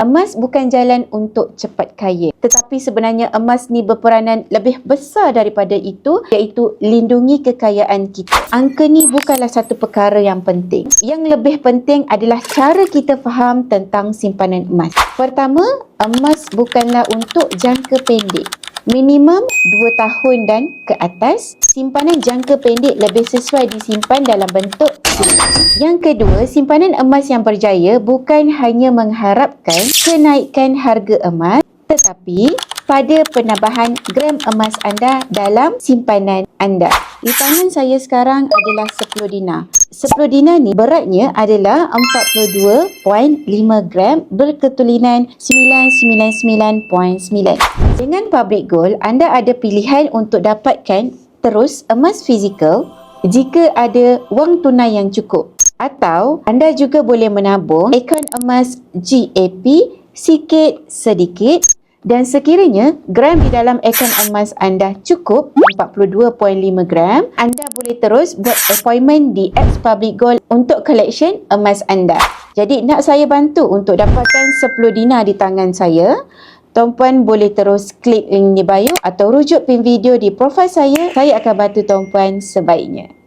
Emas bukan jalan untuk cepat kaya. Tetapi sebenarnya emas ni berperanan lebih besar daripada itu, iaitu lindungi kekayaan kita. Angka ni bukanlah satu perkara yang penting. Yang lebih penting adalah cara kita faham tentang simpanan emas. Pertama, emas bukanlah untuk jangka pendek. Minimum 2 tahun dan ke atas. Simpanan jangka pendek lebih sesuai disimpan dalam bentuk yang kedua, simpanan emas yang berjaya bukan hanya mengharapkan kenaikan harga emas, tetapi pada penambahan gram emas anda dalam simpanan anda. Di tangan saya sekarang adalah 10 dinar. 10 dinar ni beratnya adalah 42.5 gram berketulinan 999.9. Dengan Public Gold, anda ada pilihan untuk dapatkan terus emas fizikal jika ada wang tunai yang cukup. Atau anda juga boleh menabung akaun emas GAP sikit sedikit, dan sekiranya gram di dalam akaun emas anda cukup 42.5 gram, anda boleh terus buat appointment di apps Public Gold untuk collection emas anda. Jadi nak saya bantu untuk dapatkan 10 dinar di tangan saya, tuan-puan boleh terus klik link di bio atau rujuk pin video di profil saya. Saya akan bantu tuan-puan sebaiknya.